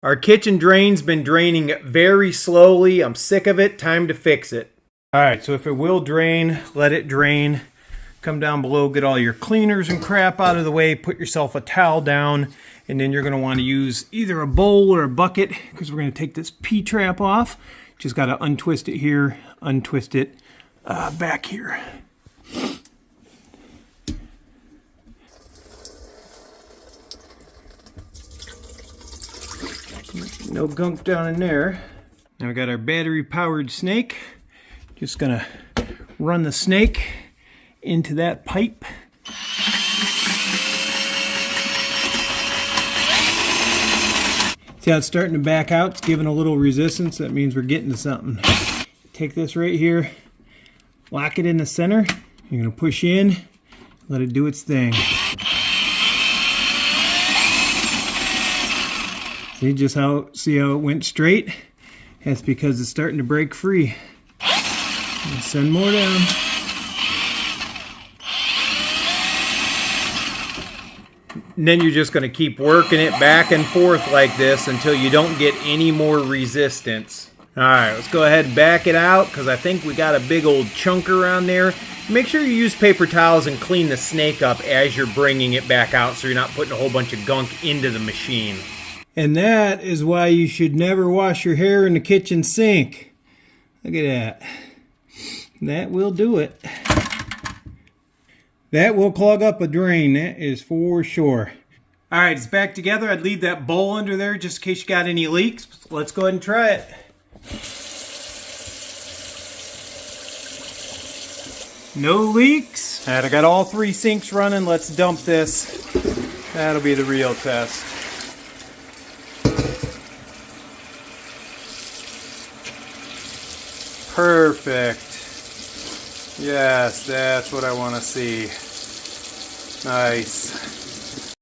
Our kitchen drain's been draining very slowly. I'm sick of it. Time to fix it. All right, so if it will drain, let it drain. Come down below, get all your cleaners and crap out of the way, put yourself a towel down, and then you're gonna wanna use either a bowl or a bucket because we're gonna take this P-trap off. Just gotta untwist it here, untwist it back here. No gunk down in there. Now we got our battery powered snake. Just gonna run the snake into that pipe. See how it's starting to back out? It's giving a little resistance. That means we're getting to something. Take this right here, lock it in the center. You're gonna push in, let it do its thing. See how it went straight? That's because it's starting to break free. And send more down. And then you're just going to keep working it back and forth like this until you don't get any more resistance. Alright, let's go ahead and back it out because I think we got a big old chunk around there. Make sure you use paper towels and clean the snake up as you're bringing it back out so you're not putting a whole bunch of gunk into the machine. And that is why you should never wash your hair in the kitchen sink. Look at that. That will do it. That will clog up a drain, that is for sure. Alright, it's back together. I'd leave that bowl under there just in case you got any leaks. Let's go ahead and try it. No leaks. Alright, I got all 3 sinks running. Let's dump this. That'll be the real test. Perfect. Yes, that's what I want to see. Nice.